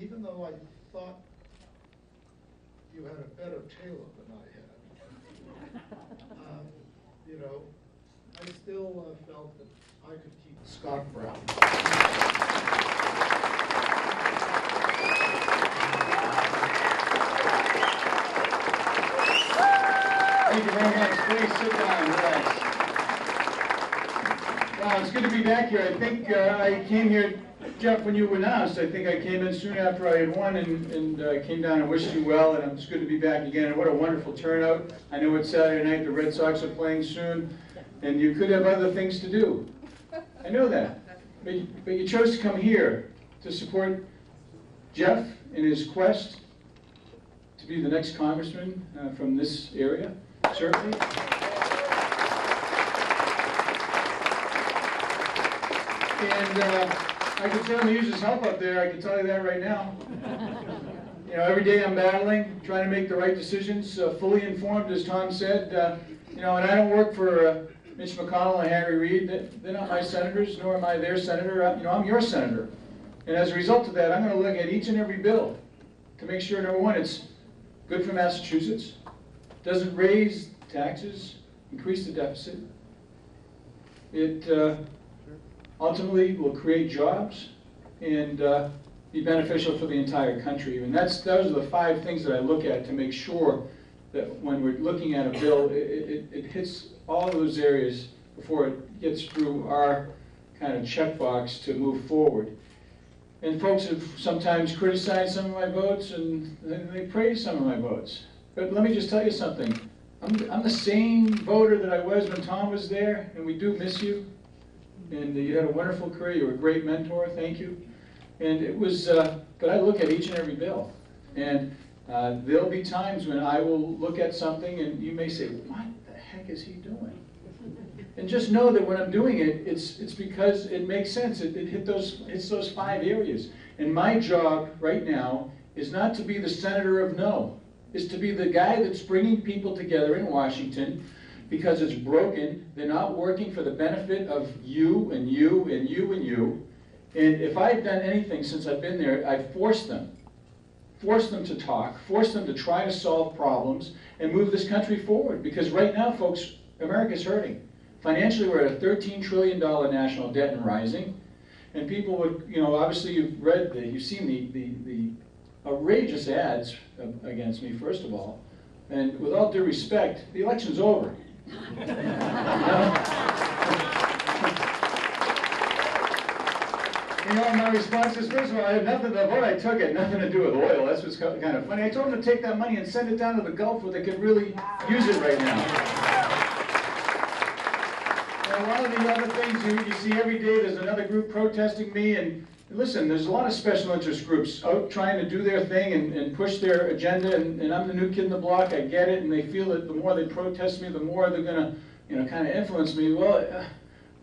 even though I thought you had a better tailor than I had, you know, I still felt that I could keep Scott Brown. Thank you very much. Please sit down, relax. Wow, it's good to be back here. I think I came here, Jeff, when you announced. I think I came in soon after I had won and came down and wished you well, and it's good to be back again. And what a wonderful turnout. I know it's Saturday night, the Red Sox are playing soon, and you could have other things to do. I know that. But you chose to come here to support Jeff in his quest to be the next congressman from this area, certainly. And I could certainly use his help up there, I can tell you that right now. You know, every day I'm battling, trying to make the right decisions, fully informed, as Tom said. You know, and I don't work for Mitch McConnell and Harry Reid. They're not my senators, nor am I their senator. You know, I'm your senator. And as a result of that, I'm going to look at each and every bill to make sure, number one, it's good for Massachusetts, doesn't raise taxes, increase the deficit. It ultimately will create jobs and be beneficial for the entire country. And those are the 5 things that I look at to make sure that when we're looking at a bill, it hits all of those areas before it gets through our kind of checkbox to move forward. And folks have sometimes criticized some of my votes, and they praise some of my votes. But let me just tell you something. I'm the same voter that I was when Tom was there, and we do miss you. And you had a wonderful career. You were a great mentor. Thank you. And it was, but I look at each and every bill. And there'll be times when I will look at something, and you may say, what the heck is he doing? And just know that when I'm doing it, it's because it makes sense. It hits those 5 areas. And my job right now is not to be the senator of no. It's to be the guy that's bringing people together in Washington because it's broken. They're not working for the benefit of you and you and you and you. And if I've done anything since I've been there, I've forced them to talk, forced them to try to solve problems and move this country forward. Because right now, folks, America's hurting. Financially, we're at a $13 trillion national debt and rising. And people would, you know, obviously you've seen the outrageous ads against me, first of all. And with all due respect, the election's over. You know, my response is, first of all, I had nothing, the vote I took had nothing to do with oil. That's what's kind of funny. I told them to take that money and send it down to the Gulf where they could really use it right now. And a lot of the other things you see every day, there's another group protesting me, and listen, there's a lot of special interest groups out trying to do their thing and push their agenda, and I'm the new kid in the block, I get it, and they feel that the more they protest me, the more they're going to, you know, kind of influence me. Well,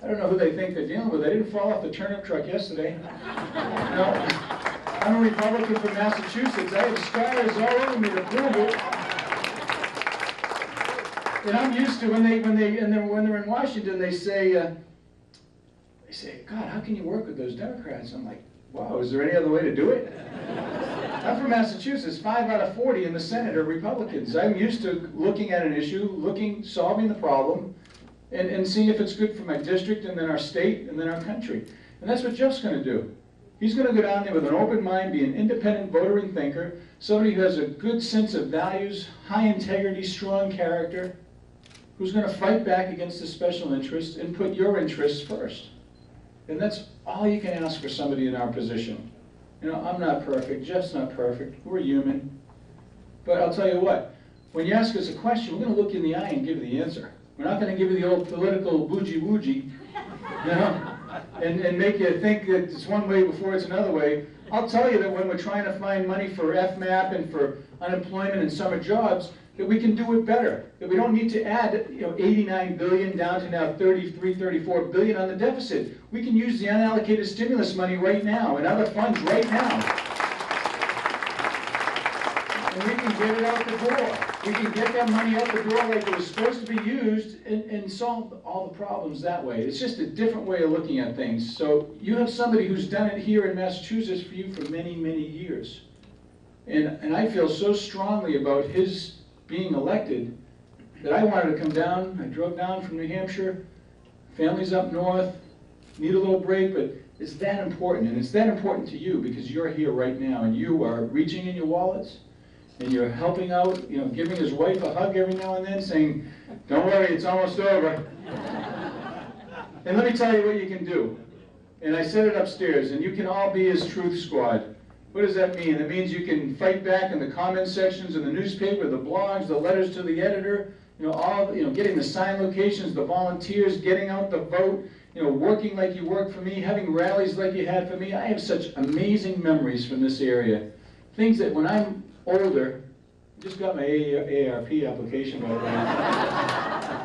I don't know who they think they're dealing with. They didn't fall off the turnip truck yesterday. You know, I'm a Republican from Massachusetts. I have scars all over me to prove it. And I'm used to when they're in Washington, they say, God, how can you work with those Democrats? I'm like, wow, is there any other way to do it? I'm from Massachusetts. 5 out of 40 in the Senate are Republicans. I'm used to looking at an issue, solving the problem, and seeing if it's good for my district, and then our state, and then our country. And that's what Jeff's going to do. He's going to go down there with an open mind, be an independent voter and thinker, somebody who has a good sense of values, high integrity, strong character, who's going to fight back against the special interests and put your interests first. And that's all you can ask for somebody in our position. You know, I'm not perfect, Jeff's not perfect, we're human. But I'll tell you what, when you ask us a question, we're going to look you in the eye and give you the answer. We're not going to give you the old political bougie-woogie, you know, and make you think that it's one way before it's another way. I'll tell you that when we're trying to find money for FMAP and for unemployment and summer jobs, that we can do it better. That we don't need to add, you know, $89 billion down to now $33, $34 billion on the deficit. We can use the unallocated stimulus money right now and other funds right now. And we can get it out the door. We can get that money out the door like it was supposed to be used and solve all all the problems that way. It's just a different way of looking at things. So you have somebody who's done it here in Massachusetts for you for many, many years. And I feel so strongly about his being elected that I wanted to come down. I drove down from New Hampshire, family's up north, need a little break, but it's that important, and it's that important to you because you're here right now and you are reaching in your wallets and you're helping out, you know, giving his wife a hug every now and then, saying, don't worry, it's almost over. And let me tell you what you can do. And I said it upstairs, and you can all be his truth squad. What does that mean? It means you can fight back in the comment sections, in the newspaper, the blogs, the letters to the editor, you know, all, you know, getting the sign locations, the volunteers, getting out the vote, you know, working like you worked for me, having rallies like you had for me. I have such amazing memories from this area. Things that when I'm older, I just got my AARP application by the way.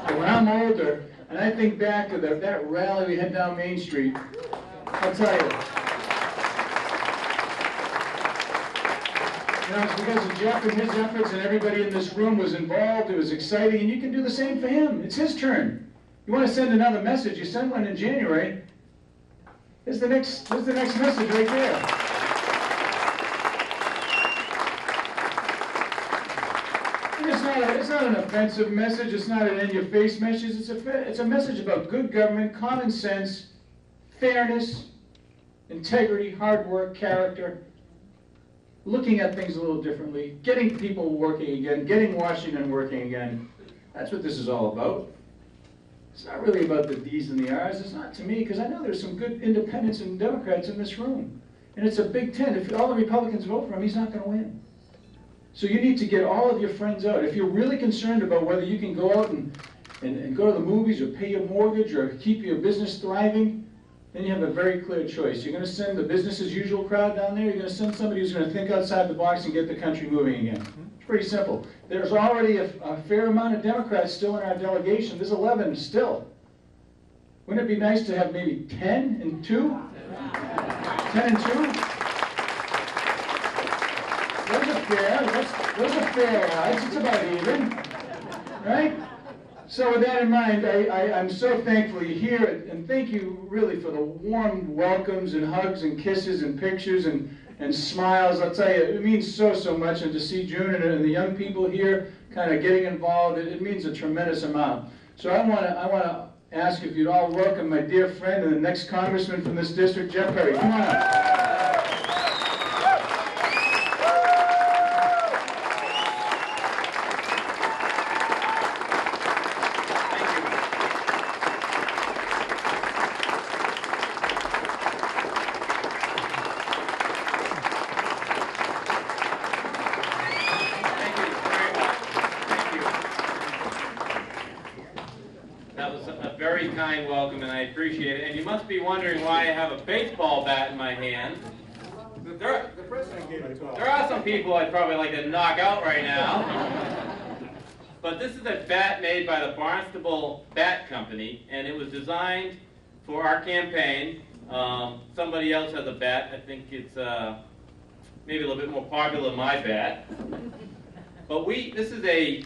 But when I'm older, and I think back to that rally we had down Main Street, I'll tell you. You know, it's because of Jeff and his efforts and everybody in this room was involved. It was exciting, and you can do the same for him. It's his turn. You want to send another message, you send one in January. Here's the next message right there. And it's not an offensive message, it's not an in-your-face message, it's a message about good government, common sense, fairness, integrity, hard work, character, looking at things a little differently, getting people working again, getting Washington working again. That's what this is all about. It's not really about the D's and the R's. It's not to me, because I know there's some good independents and Democrats in this room. And it's a big tent. If all the Republicans vote for him, he's not going to win. So you need to get all of your friends out. If you're really concerned about whether you can go out and go to the movies or pay your mortgage or keep your business thriving, then you have a very clear choice. You're going to send the business as usual crowd down there. You're going to send somebody who's going to think outside the box and get the country moving again. It's pretty simple. There's already a fair amount of Democrats still in our delegation. There's 11 still. Wouldn't it be nice to have maybe 10 and 2? 10 and 2? Those are fair odds. It's about even, right? So with that in mind, I'm so thankful you're here, and thank you really for the warm welcomes and hugs and kisses and pictures and smiles. I'll tell you, it means so much, and to see June and the young people here kind of getting involved, it means a tremendous amount. So I want to ask if you'd all welcome my dear friend and the next congressman from this district, Jeff Perry. Come on up. Kind welcome, and I appreciate it. And you must be wondering why I have a baseball bat in my hand. There are some people I'd probably like to knock out right now. But this is a bat made by the Barnstable Bat Company, and it was designed for our campaign. Somebody else has a bat. I think it's maybe a little bit more popular than my bat. But this is a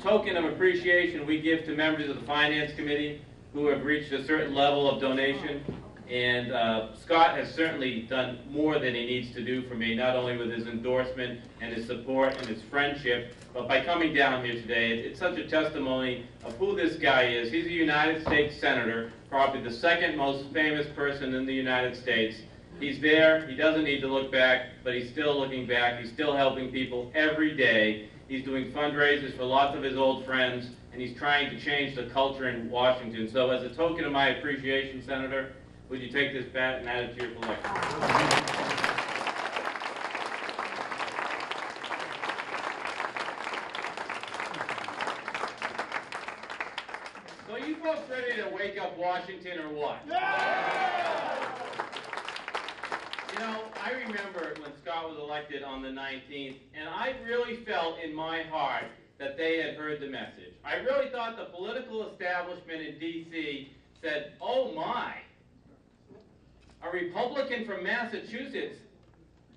token of appreciation we give to members of the Finance Committee who have reached a certain level of donation, and Scott has certainly done more than he needs to do for me, not only with his endorsement and his support and his friendship, but by coming down here today. It's such a testimony of who this guy is. He's a United States Senator, probably the second most famous person in the United States. He's there, he doesn't need to look back, but he's still looking back. He's still helping people every day. He's doing fundraisers for lots of his old friends, and he's trying to change the culture in Washington. So as a token of my appreciation, Senator, would you take this bat and add it to your collection? So you folks ready to wake up Washington or what? Yeah! You know, I remember when Scott was elected on the 19th, and I really felt in my heart that they had heard the message. I really thought the political establishment in D.C. said, oh my, a Republican from Massachusetts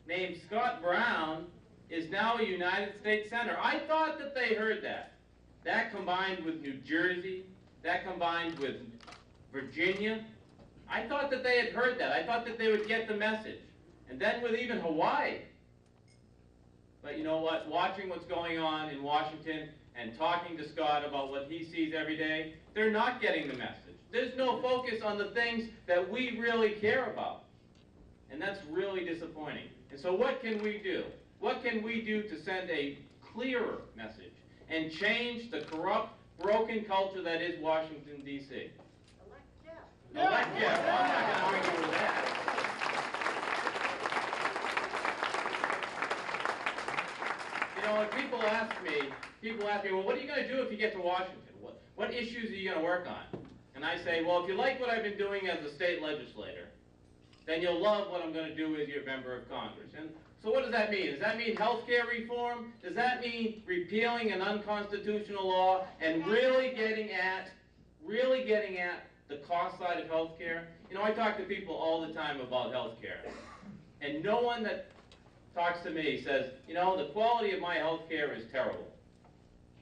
named Scott Brown is now a United States Senator. I thought that they heard that. That combined with New Jersey, that combined with Virginia, I thought that they had heard that. I thought that they would get the message. And then with even Hawaii. But you know what? Watching what's going on in Washington and talking to Scott about what he sees every day, they're not getting the message. There's no focus on the things that we really care about. And that's really disappointing. And so what can we do? What can we do to send a clearer message and change the corrupt, broken culture that is Washington, D.C.? Elect Jeff. Elect Jeff. Well, I'm not going to argue with that. You know, when people ask me, well, what are you going to do if you get to Washington? What issues are you going to work on? And I say, well, if you like what I've been doing as a state legislator, then you'll love what I'm going to do as your member of Congress. And so what does that mean? Does that mean health care reform? Does that mean repealing an unconstitutional law and really getting at the cost side of health care? You know, I talk to people all the time about health care. And no one that talks to me says, you know, the quality of my health care is terrible.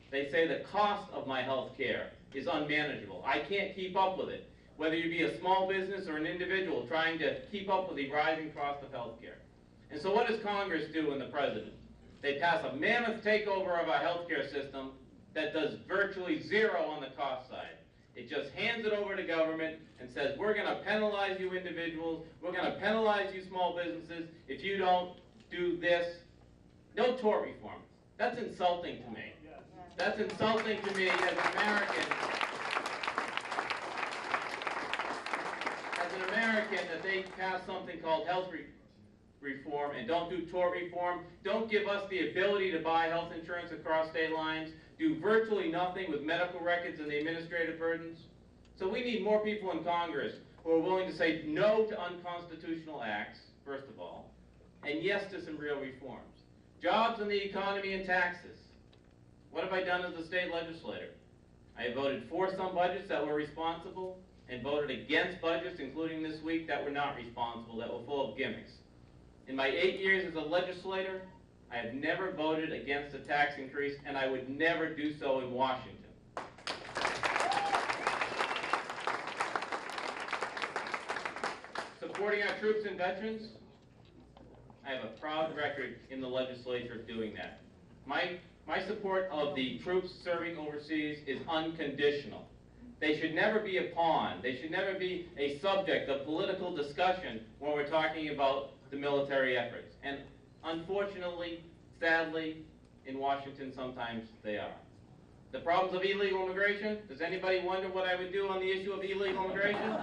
They say the cost of my health care is unmanageable. I can't keep up with it. Whether you be a small business or an individual trying to keep up with the rising cost of health care. And so what does Congress do and the President? They pass a mammoth takeover of our health care system that does virtually zero on the cost side. It just hands it over to government and says, we're going to penalize you individuals, we're going to penalize you small businesses if you don't do this. No tort reform. That's insulting to me. That's insulting to me as an American. As an American, that they pass something called health reform and don't do tort reform, don't give us the ability to buy health insurance across state lines, do virtually nothing with medical records and the administrative burdens. So we need more people in Congress who are willing to say no to unconstitutional acts, first of all, and yes to some real reforms. Jobs and the economy and taxes. What have I done as a state legislator? I have voted for some budgets that were responsible and voted against budgets, including this week, that were not responsible, that were full of gimmicks. In my 8 years as a legislator, I have never voted against a tax increase, and I would never do so in Washington. Supporting our troops and veterans, I have a proud record in the legislature of doing that. My support of the troops serving overseas is unconditional. They should never be a pawn. They should never be a subject of political discussion when we're talking about the military efforts. And unfortunately, sadly, in Washington sometimes they are. The problems of illegal immigration, does anybody wonder what I would do on the issue of illegal immigration?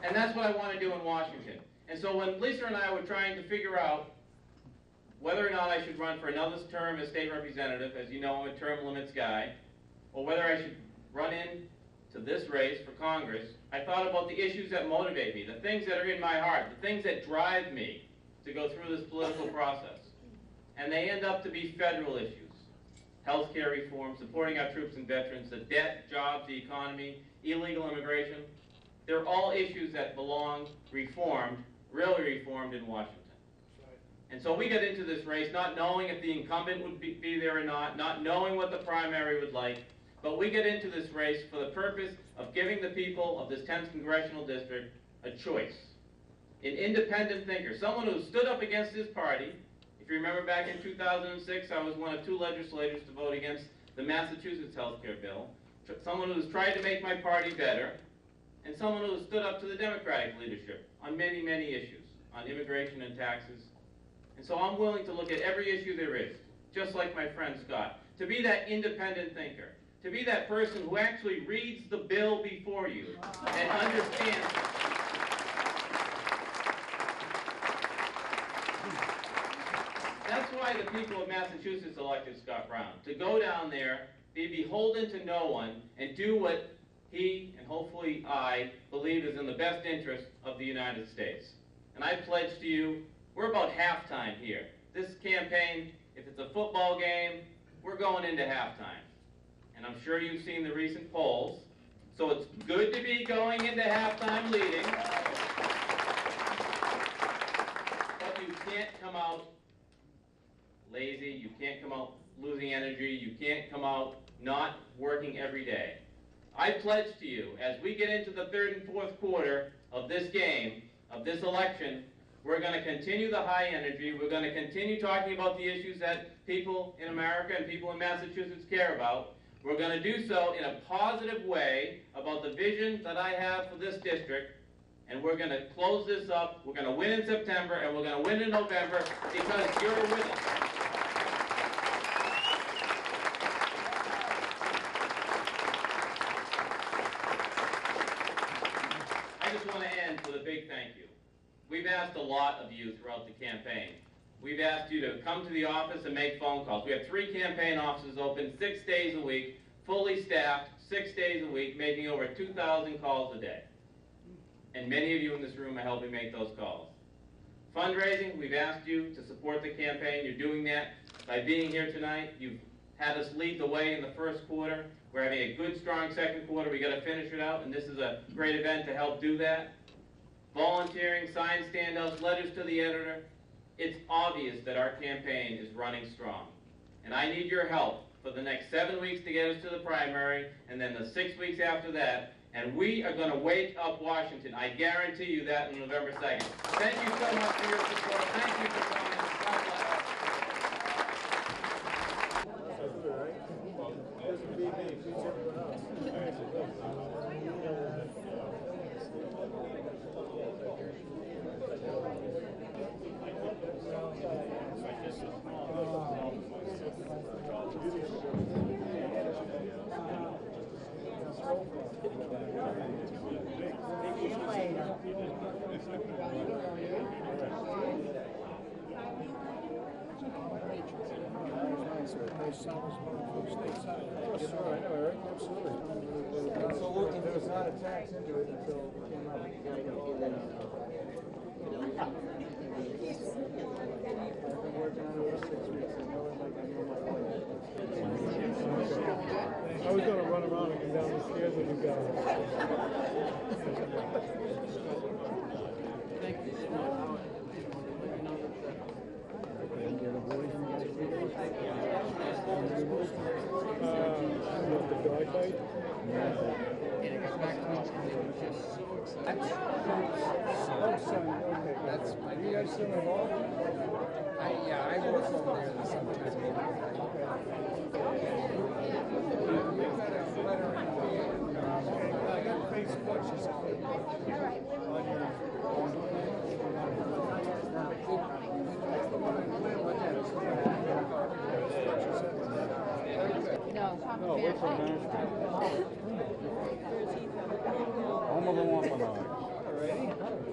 And that's what I want to do in Washington. And so when Lisa and I were trying to figure out whether or not I should run for another term as state representative, as you know I'm a term limits guy, or whether I should run in to this race for Congress, I thought about the issues that motivate me, the things that are in my heart, the things that drive me to go through this political process. And they end up to be federal issues. Healthcare reform, supporting our troops and veterans, the debt, jobs, the economy, illegal immigration. They're all issues that belong reformed, really reformed in Washington. And so we got into this race not knowing if the incumbent would be there or not knowing what the primary would like, but we get into this race for the purpose of giving the people of this 10th Congressional District a choice. An independent thinker, someone who stood up against his party. If you remember back in 2006, I was one of 2 legislators to vote against the Massachusetts health care bill. Someone who's tried to make my party better, and someone who stood up to the Democratic leadership on many, many issues, on immigration and taxes. And so I'm willing to look at every issue there is, just like my friend Scott, to be that independent thinker, to be that person who actually reads the bill before you and understands it. That's why the people of Massachusetts elected Scott Brown, to go down there, be beholden to no one, and do what he, and hopefully I, believe is in the best interest of the United States. And I pledge to you, we're about halftime here. This campaign, if it's a football game, we're going into halftime. And I'm sure you've seen the recent polls, so it's good to be going into halftime leading. But you can't come out lazy, you can't come out losing energy, you can't come out not working every day. I pledge to you, as we get into the third and fourth quarter of this game, of this election, we're going to continue the high energy. We're going to continue talking about the issues that people in America and people in Massachusetts care about. We're going to do so in a positive way about the vision that I have for this district. And we're going to close this up. We're going to win in September, and we're going to win in November because you're with us. I just want to end with a big thank you. We've asked a lot of you throughout the campaign. We've asked you to come to the office and make phone calls. We have 3 campaign offices open 6 days a week, fully staffed, 6 days a week, making over 2,000 calls a day. And many of you in this room are helping make those calls. Fundraising, we've asked you to support the campaign. You're doing that by being here tonight. You've had us lead the way in the first quarter. We're having a good, strong second quarter. We've got to finish it out, and this is a great event to help do that. Volunteering, sign standouts, letters to the editor. It's obvious that our campaign is running strong. And I need your help for the next 7 weeks to get us to the primary, and then the 6 weeks after that. And we are going to wake up Washington. I guarantee you that on November 2nd. Thank you so much for your support. Thank you for coming. God bless. Absolutely. There was not a tax into it until it came out. I've been working on it for 6 weeks. I know it like I know my life. I was going to run around and come down the stairs with you guys. Thank you so much. The dog bite? And it goes back to me, it was just so exciting. That's my You guys still involved? I work over there sometimes. I got Facebook. She's No, we're from Nashville. Home of the Wampanoag. ready?